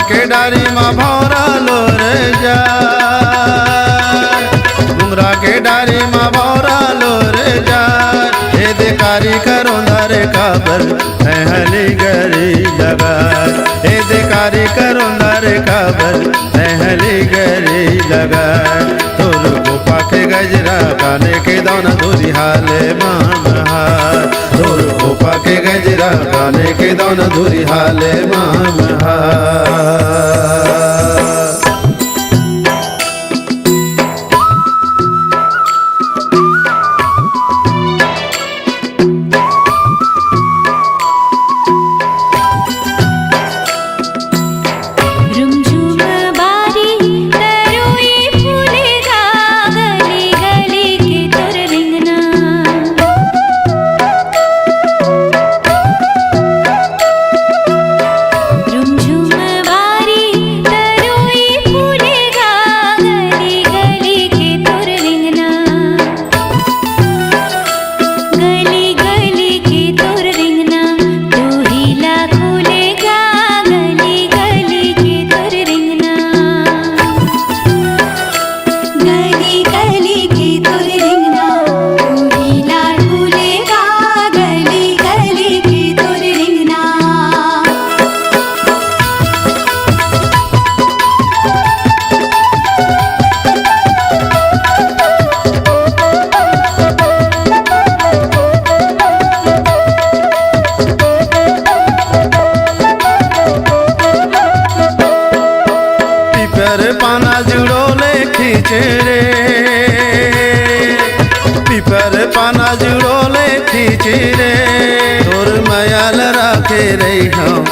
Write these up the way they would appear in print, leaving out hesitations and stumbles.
के डारी माँ भौरा लो रे जा, घुंगरा के डारी माँ भौरा लो रे जा। हे देकारी करो नारे काबर है हली गरी लगा, हे देकारी करो नारे काबर है हली गरी लगा। तोर गोपा के गजरा काने के दाना दूरी हाले मामहा, तोर गोपा के गजरा काने के दाना दूरी हाले मामहा। पाना जुड़ोले खींचे रे, पीपर पाना जुड़ोले खींचे रे। तोर मायाल राखे रही हम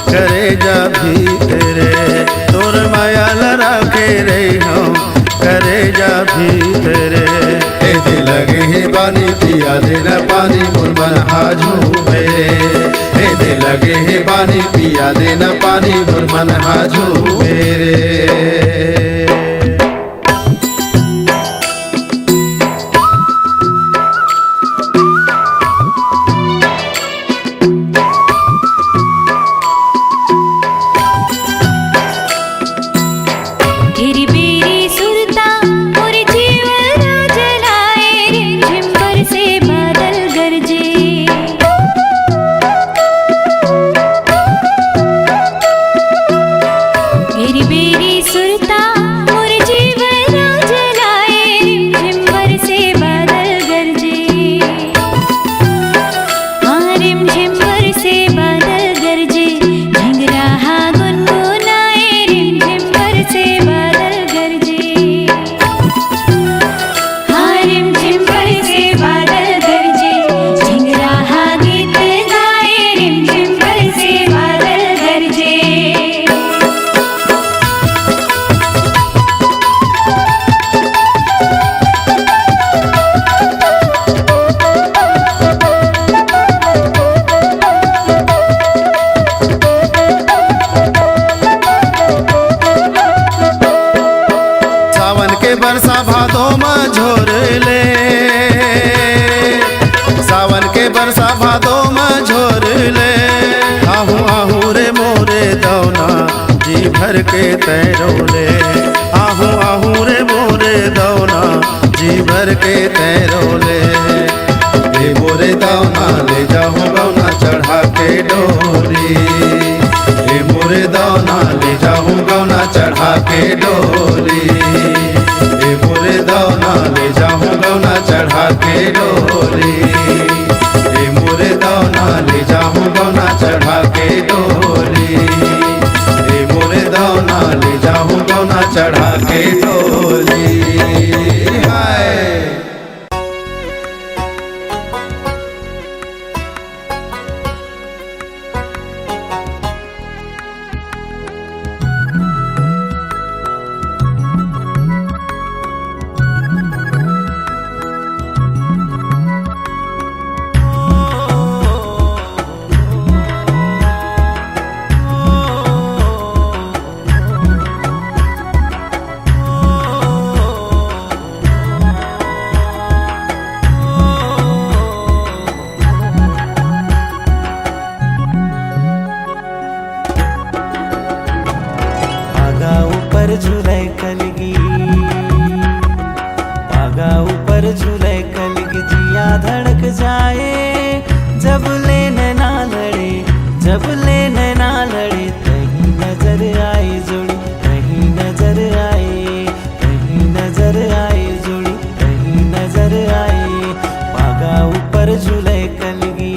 करे जा भी तेरे, तोर मायाल राखे रही हम करे जा भी तेरे। ऐसे लगे है पानी पिया देना पानी मुरमन हाजू मेरे, ऐसे लगे है पानी पिया देना पानी मुरमन हाजू मेरे। भर के तैरोले। आहू आहू रे मोरे दौना जी भर के तैरोले। ए मोरे दौना ले जाऊं गौना चढ़ा के डोली। ए मोरे दौना ले जाऊं गौना चढ़ा के डोली। ए मोरे दौना ले जाऊं गौना चढ़ा के डोली। ए मोरे दौना ले जाऊं गौना चढ़ा के डोली। ए मोरे दौना ले जाऊं गौना चढ़ा के डोली। हाय झूले कलगी, आगा ऊपर झूले कलगी, जिया धड़क जाए जब लेने ना लड़े, जब लेने ना लड़े। कहीं नजर आई जोड़ी, कहीं नजर आई, कहीं नजर आई जोड़ी, कहीं नजर आई। आगा ऊपर झूले कलगी।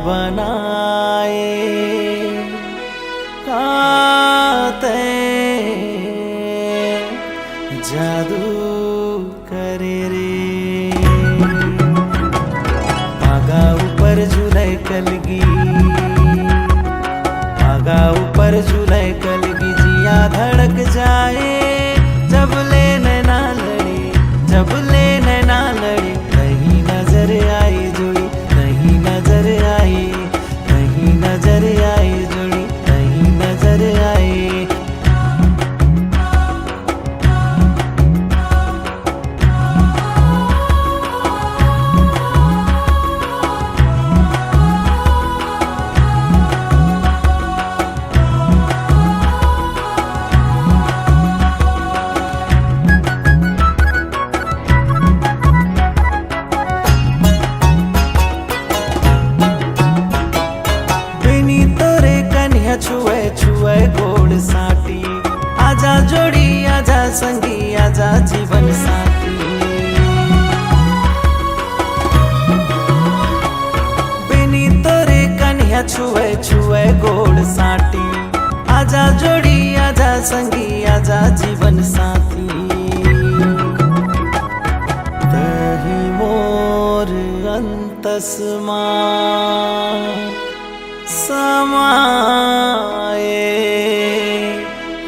बनाए काते जादू करे रे। आगा ऊपर झूले कलगी, आगा ऊपर झूले कलगी, जिया धड़क जाए जब लेने ना लड़े, जब लेने ना लड़े। कहीं नजर आई जोड़ी, कहीं नजर आई, कहीं नजर आई जोड़ी, कहीं नजर आई। छुए छुए गोड़ साटी, आजा जोड़ी आजा संगी, आजा जीवन साथी। बिनी तोरे कन्या छुए छुए गोड़ साटी, आजा जोड़ी आजा संगी, आजा जीवन साथी। तही मोर अंतस्मा समाए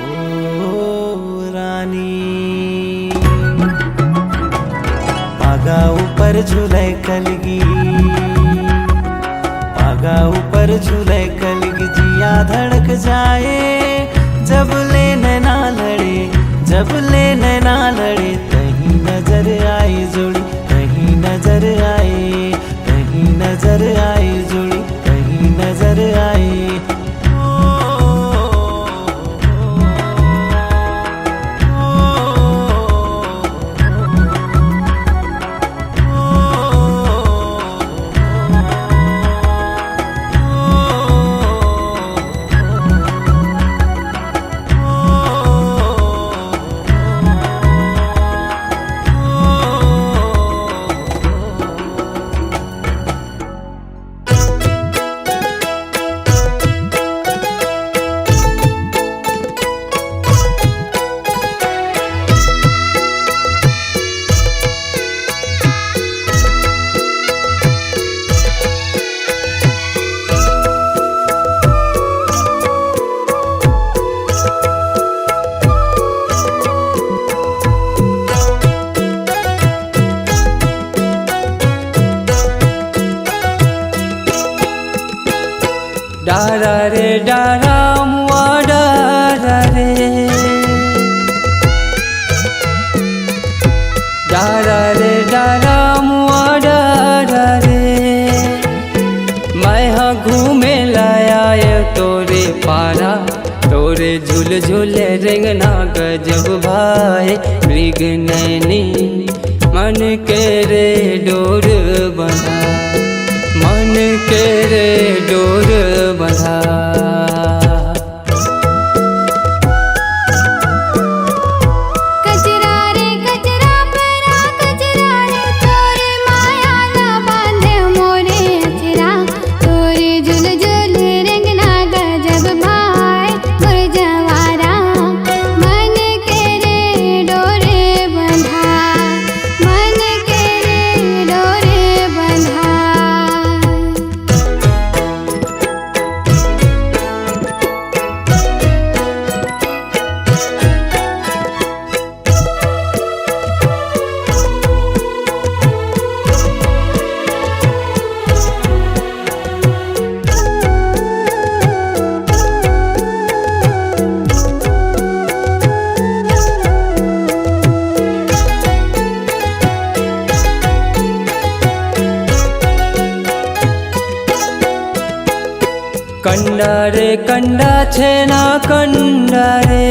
ओ रानी। आगा ऊपर झूले कलगी, आगा ऊपर झूले कलगी, जिया धड़क जाए जब लेने ना लड़े, जब लेने ना लड़े। कहीं नजर आई जोड़ी, कहीं नजर आई, कहीं नजर आई जोड़ी, कहीं नजर आई। झूल झूल रेंगना गजब भाई मृग नैनी मन के रे डोर बंधा मन के रे डोर बंधा कंडा रे कंडा छे ना कंडा रे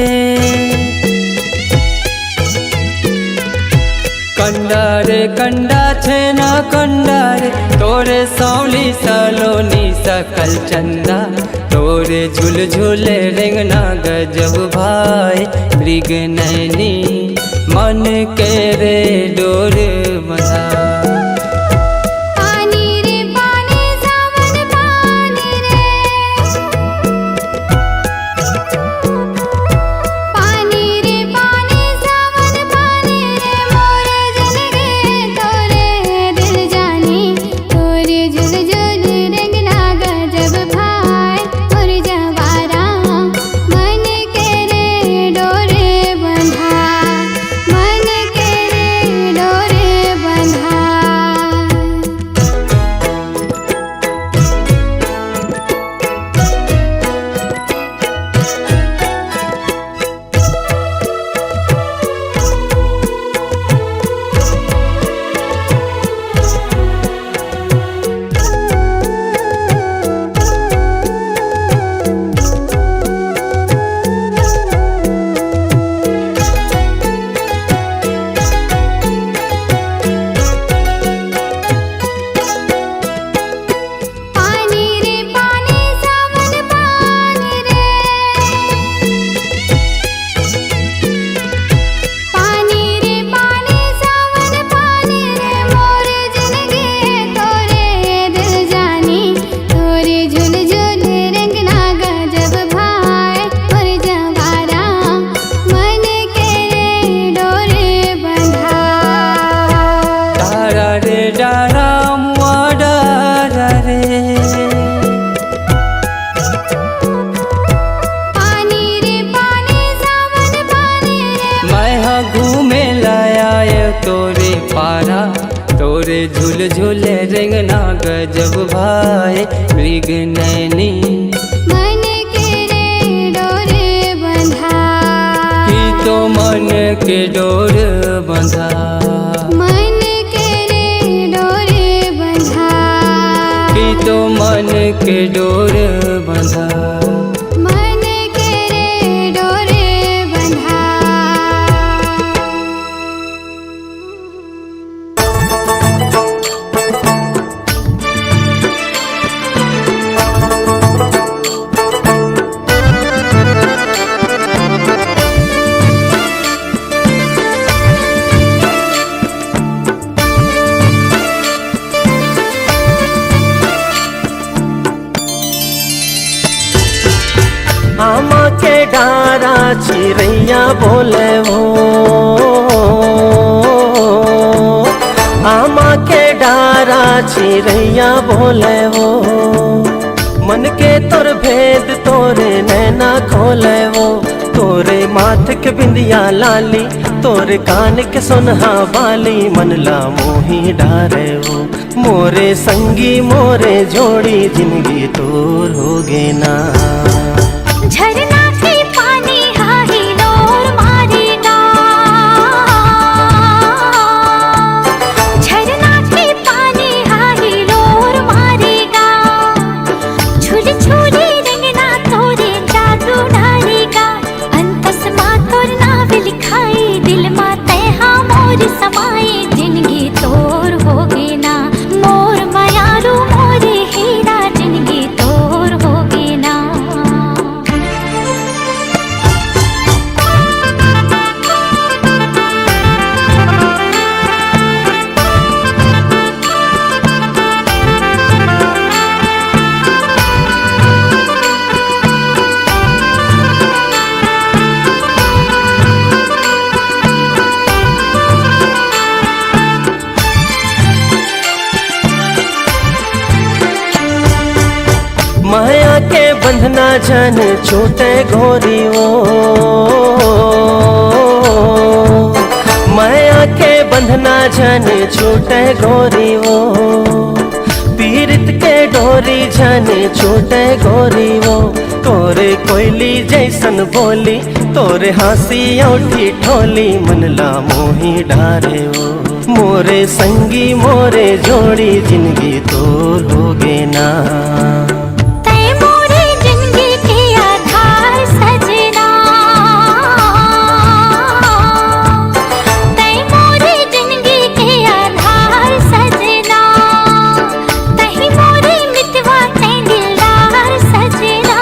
कंडा रे कंडा छे ना कंडा रे तोरे सावली सलोनी सकल चंदा तोरे झूल झूल रेंगना गजब भाई मृग नैनी मन के रे डोर बंधा तोरे झूल झूल रेंगना गजब भाई मृग नैनी मन के रे डोरे बंधा की तो मन के डोर बंधा मन के रे डोरे बंधा की तो मन के डोर बंधा मन के रे डोरे बंधा। आमा के डारा चिड़ैया बोले वो आमा के डारा चिड़ैया बोले वो मन के तोर भेद तोरे नैना खोले वो तोरे माथ के बिंदिया लाली तोरे कान के सुनहा बाली मन ला मोही डारे वो मोरे संगी मोरे जोड़ी जिंदगी तोर हो गे ना। झरना के पानी हाही डोर मारेगा झरना के पानी हाही डोर मारेगा झूल झूले रंगना तोरे जादू डालेगा बंधना जन छूटे गोरी वो, माया के बंधना जन छूटे गोरी वो, पीरित के डोरी जन छूटे गोरी वो। तोरे कोयली जैसन बोली, तोरे हंसी औठी ठोली, मनला मोही डारे वो। मोरे संगी मोरे जोड़ी जिंदगी तोर होगे ना। तै मोरे जिंदगी के आधार सजना, तै मोरे जिंदगी के आधार सजना, तही मोरे मितवा तै दिलदार सजना।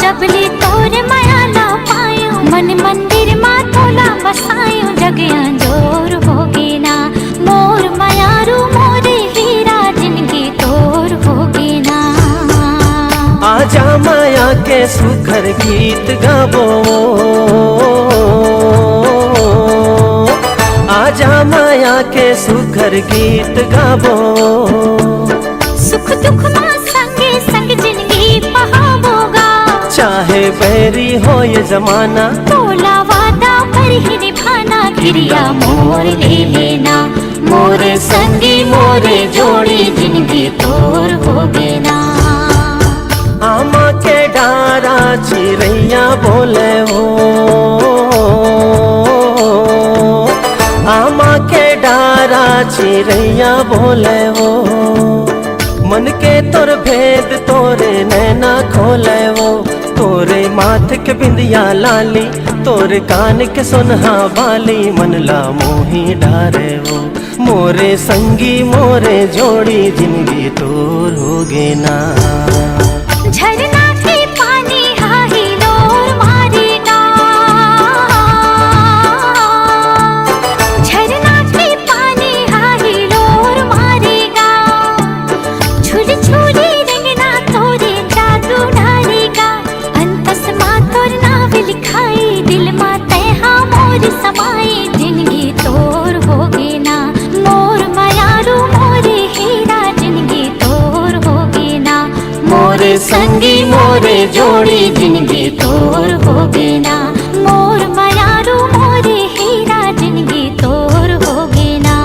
जबले तोर माया ला पायो, मन मंदिर मा तोला बसायो, जगया जोर होगे ना। मोर मायारू मोरे हीरा जिंदगी तोर होगे ना। आजा माया के सुखर गीत गाबो, आजा माया के सुखर गीत गाबो। सुख दुख मां संगे संग जिंदगी बहावोगा, चाहे बैरी हो ये जमाना, तोला वादा पर ही निभाना। गिरिया मोर ले लेना, मोरे संगी मोरे जोड़ी जिंदगी तोर होगे ना। आमा के डारा चिड़ैया बोले हो, आमा के डारा चिड़ैया बोले हो। मन के तोर भेद तोरे नैना खोले वो, तोरे माथ के बिंदिया लाली, तोरे कान के सुनहा बाली, मनला मोही डारे वो। मोरे संगी मोरे जोड़ी जिंदगी तोर होगे ना। झरना के पानी हाही लोर मारेगा, झरना के पानी हाही लोर मारेगा। छुरी छुरी रंगना तोरे जादू डालेगा, अंतस माँ तोर नाव लिखाई, दिल माँ तैहा मोर समाई, जिंदगी तोर होगे ना। मोर मायारू मोरे हीरा जिंदगी तोर होगे ना। मोरे संगी मोरे जोड़ी जिंदगी तोर होगे ना। मोर मायारू मोरे हीरा जिंदगी तोर होगे ना।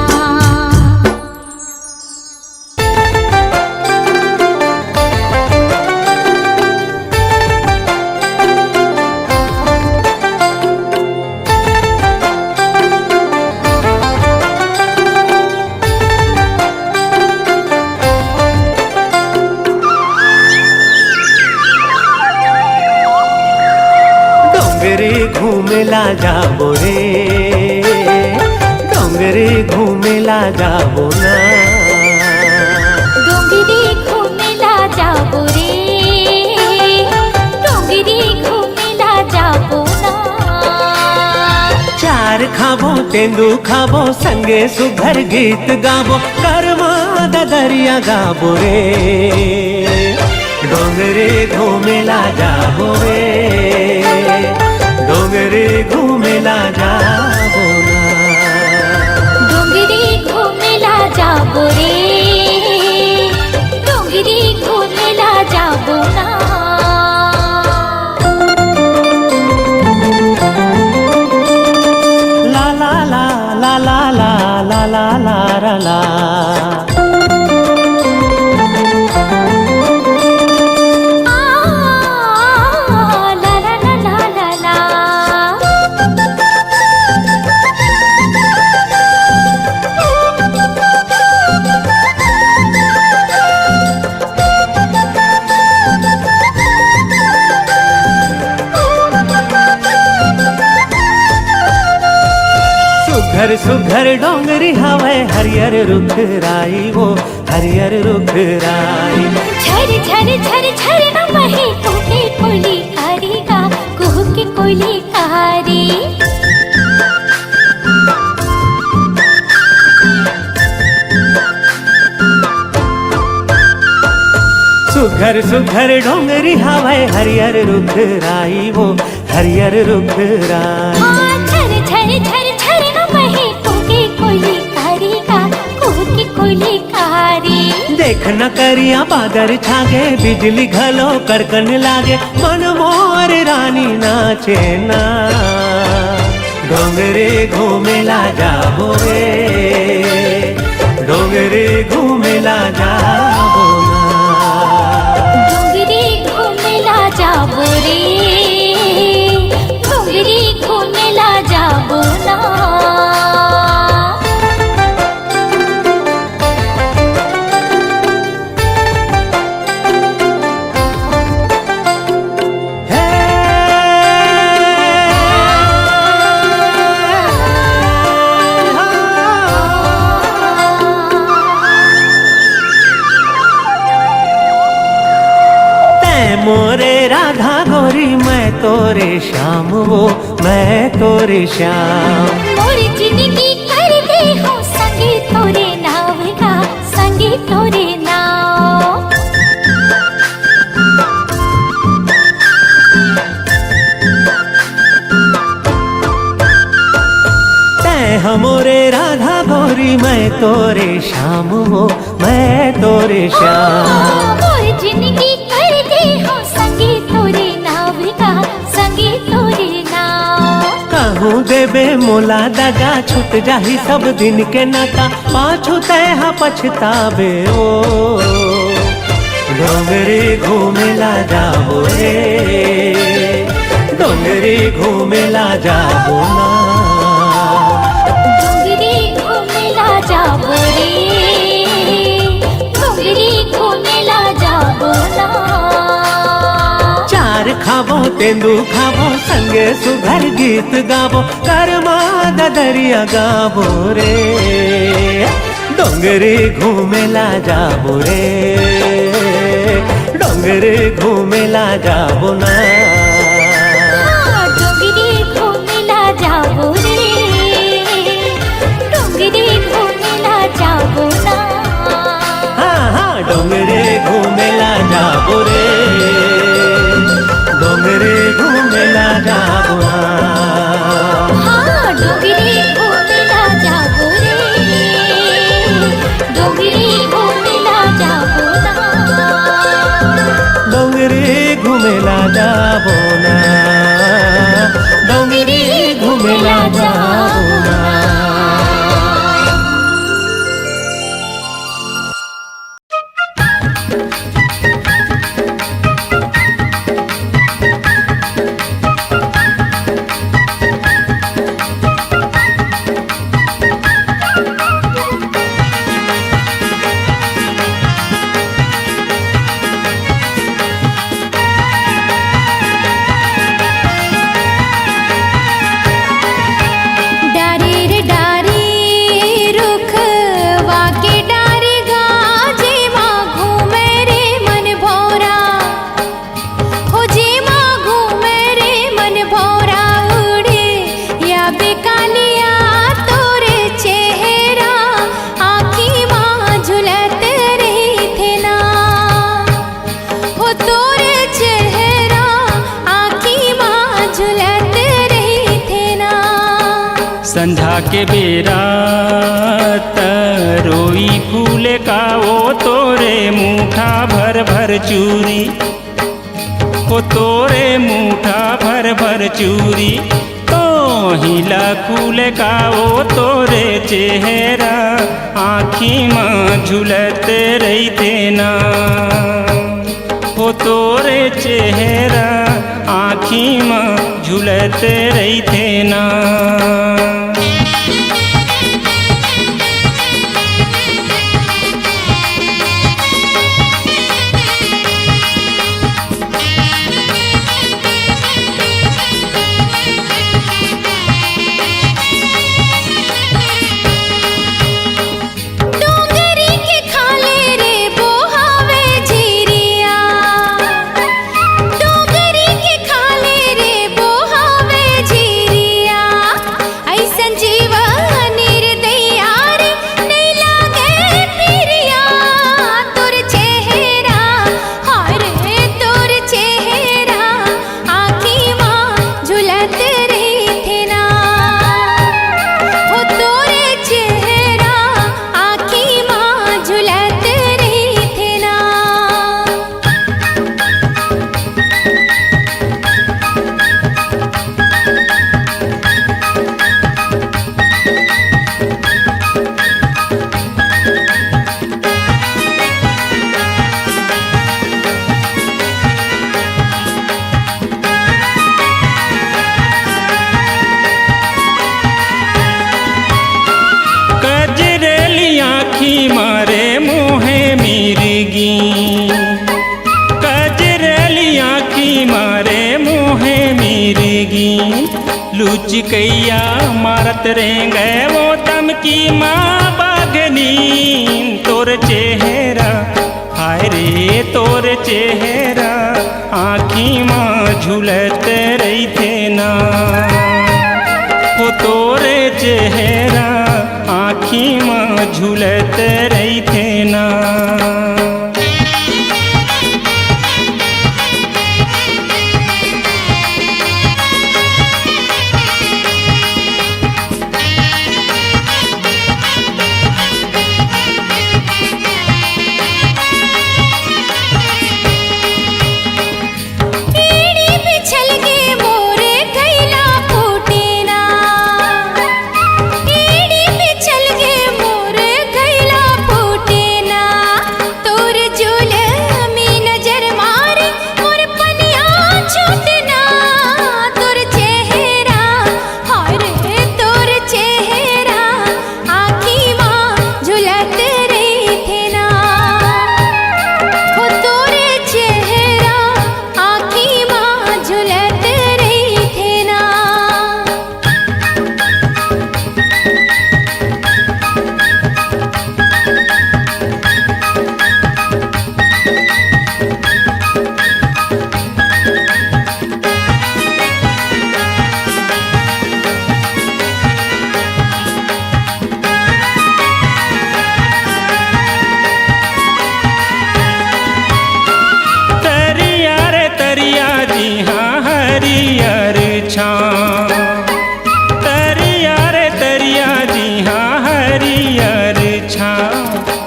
डोंगरे घूमेला जाबो रे, डोंगरे घूमेला जाबो ना। डोंगरी घूमेला जाबो रे, डोंगरी घूमेला जाबो ना। चार खाबो तेंदू खाबो, संगे सुघर गीत गाबो, कर्मा दरिया गाबो रे। डोंगरे घूमेला जाबो रे, डोंगरे घूमेला जाबो ना। डोंगरी घूमेला जाबो रे, डोंगरी घूमेला जाबो ना। ला ला ला ला ला ला ला ला ला ला ला। सुघर सुघर डोंगरी हवे, हरियर रुख राई वो, हरियर रुख राई। झर झर झर झर न बहे कुहके कोयली कारेगा, कुहके कोयली कारी। सुघर सुघर डोंगरी हवे, हरियर रुख राई वो, हरियर रुख राई। हाँ झर झर झर झर न बहे कुहके कोयली कारेगा, कुहके कोयली कारी। देख न करिया बादर छागे बिजली घलो कड़कन लागे मन मोर रानी नाचे ना डोंगरे घूमेला जाबो रे डोंगरे घूमेला जाबो ना डोंगरी घूमेला जाबो रे डोंगरी घूमेला जाबो ना मोरे राधा गोरी मैं तोरे श्याम वो मैं तोरे श्याम मोरी जिंदगी कर दे हो संगे तोरे नाव का संगे तोरे नाव तै हमोरे राधा गोरी मैं तोरे श्याम वो मैं तोरे श्याम मोरी जिंदगी कर दे हो संगे तोरे नाव का संगे तोरे नाव कहूँ देबे मोला दगा छूट जाही सब दिन के नाता पाछू तैहा पछताबे ओ डोंगरी घूमेला जाबो रे डोंगरी घूमेला जाबो ना डोंगरी घूमेला जाबो रे डोंगरी घूमेला जाबो ना चार खाबो तेंदू खाबो संगे सुघर गीत गाबो कर्मा दरिया गाबो रे डोंगरी घूमेला जाबो रे डोंगरी घूमेला जाबो ना डोंगरी घूमेला जाबो रे डोंगरी घूमेला जाबो ना हाँ हाँ डोंगरी घूमेला जाबो रे डोंगरी घूमेला जाबो ना हाँ डोंगरी घूमेला जाबो रे डोंगरी घूमेला जाबो ना डोंगरी घूमेला जाबो ना डोंगरी घूमेला जाबो ना डारे रे डारे रुख वाके डारे गाजे माँ घूमे रे मन भौरा हो जे माँ घूमे रे मन भौरा उड़े या बेकालिया तोरे चेहरा आँखी माँ झुलत रही थे ना हो तोरे चेहरा आँखी माँ झुलत रही थे ना संझा के बेरा रोई फूले का वो तोरे मुठा भर भर चूरी वो तोरे मुठा भर भर चूरी तो हिला फूले का वो तोरे चेहरा आँखी माँ झुलते रही थे ना वो तोरे चेहरा आँखी माँ झुलते रही थे ना डोंगरी के खाले रे बोहावे झिरिया डोंगरी के खाले रे बोहावे झिरिया ऐसे लुचकैया मारत रेंगे वो तम की माँ बागनी तोर चेहरा हाय रे तोर चेहरा आँखी माँ झुलत रही थे ना वो तोरे चेहरा आँखी माँ झुलत रही थे ना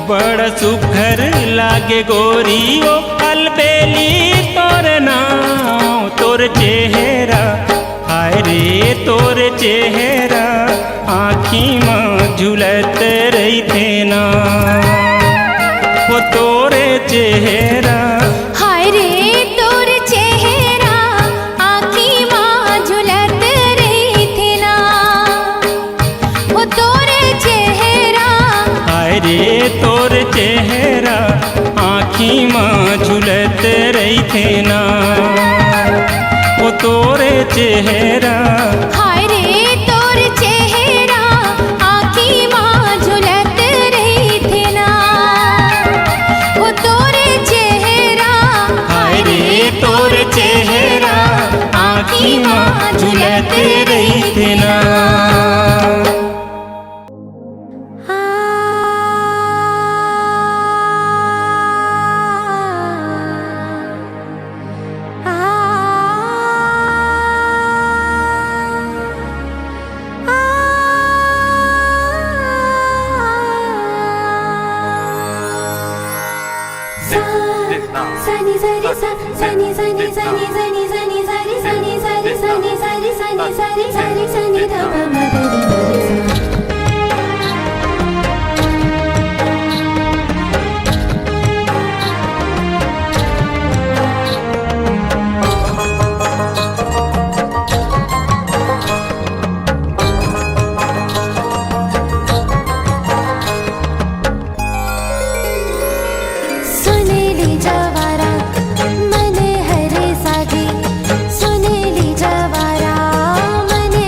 बड़ सुघर लागे गोरी ओ अलबेली तोर नाम तोर चेहरा हाय रे तोर चेहरा आँखी माँ झुलत रही थे ना वो तोरे चेहरा हाय रे तोर चेहरा आँखी माँ झुलत रही थे ना वो तोरे चेहरा हाय रे तोर चेहरा आँखी माँ झुलत रही थे ना वो तोरे चेहरा हाय रे तोर चेहरा आँखी माँ झुलत रही थे ना वो तोरे चेहरा हाय रे तोर चेहरा आँखी माँ झुलत रही थे ना Sunny, sunny, sunny, sunny, sunny, sunny, sunny, sunny, sunny, sunny, sunny, sunny, sunny, sunny, sunny, sunny, da ba ma da di da di sa. सुनेली जवारा मने हरे सागे सुनेली जवारा मने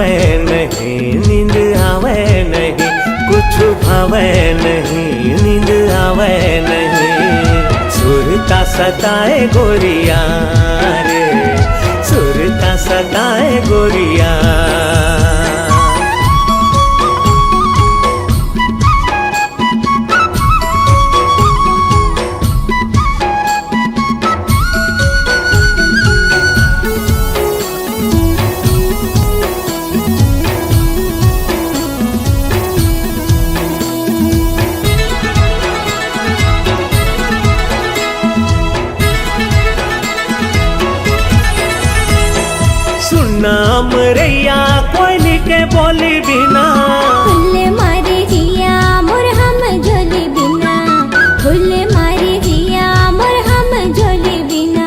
भावे नहीं नींद आवे नहीं, कुछ भावे नहीं नींद आवे नहीं। सुरता सताए गोरिया रे, सुरता सताए गोरिया। नाम रैया कोयली के बोली बिना, फुल मारे जिया मोर हम झोली बिना, फुल मारे जिया मोर हम झोली बिना।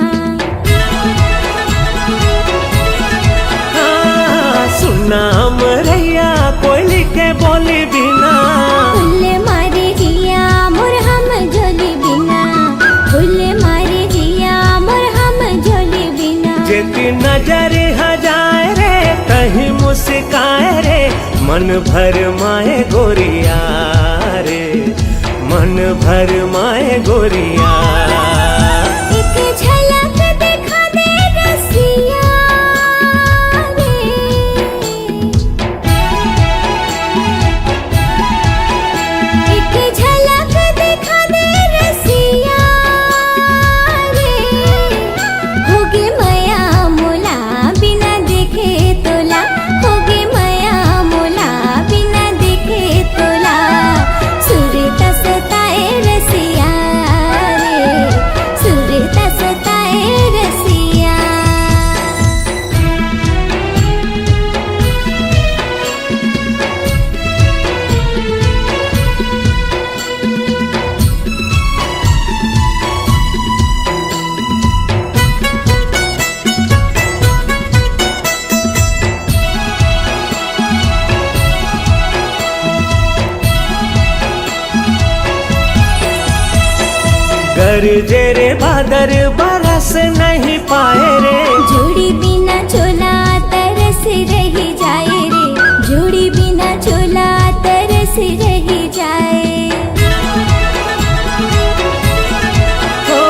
सुनाम रैया कोयली के बोली बिना, फुल मारे जिया मोर हम झोली बिना, फुल मारे जिया मोर हम झोली बिना। जेती नजर हजाए रे कहीं मुस्काए रे, मन भर माए गोरिया रे, मन भर माए गोरिया। एक झलक दिखा दे रसिया रे, एक झलक दिखा दे रसिया रे। होगे माया मोला बिना देखे तोला, होगे माया मोला बिना देखे तोला। सुरता सताए रसिया रे, सुरता सताए रसिया। गरजे रे बादर बरस नहीं पाए रे, जोड़ी बिना चोला तरस रही जाए रे, जोड़ी बिना चोला तरस रही जाए। ओ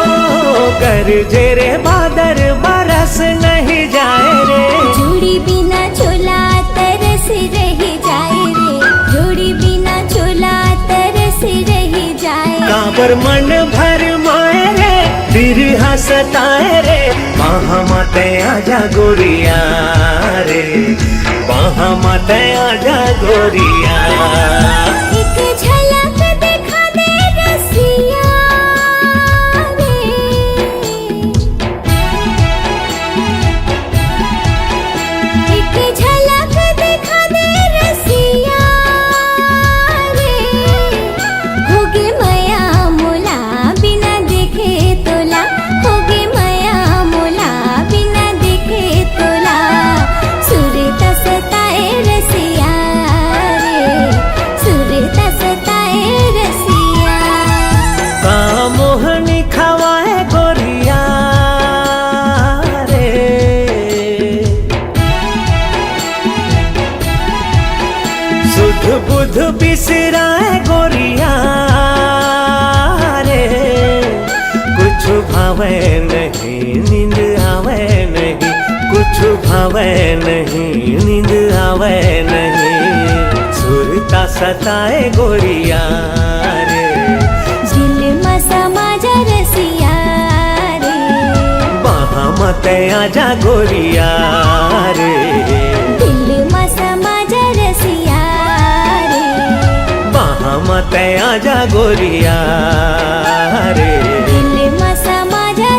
गरजे रे बादर बरस नहीं जाए रे, जोड़ी बिना चोला तरस रही जाए रे, जोड़ी बिना चोला तरस रही जाए। काबर मन भर माए रे, बिरहा सताए रे, वहाँ माते आजा गोरिया रे, वहाँ माते आजा गोरिया। एक झलक दिखा दे रसिया रे, एक झलक दिखा दे रसिया रे। होगे माया मोला बिना देखे तोला, होगे माया मोला बिना देखे तोला। सुरता सताए रसिया रे, सुरता सताए रसिया। का मोहनी खवाए गोरिया रे, सुध बुध बिसराए गोरिया रे। कुछ भावे नहीं नींद आवे नहीं, कुछ भावे नहीं नींद आवे नहीं। सुरता सताए गोरिया रे, दिल में समा जा रसिया रे, वहाँ मत आजा गोरिया रे, दिल में समा जा रसिया रे, वहाँ मत आजा गोरिया रे। दिल में समा जा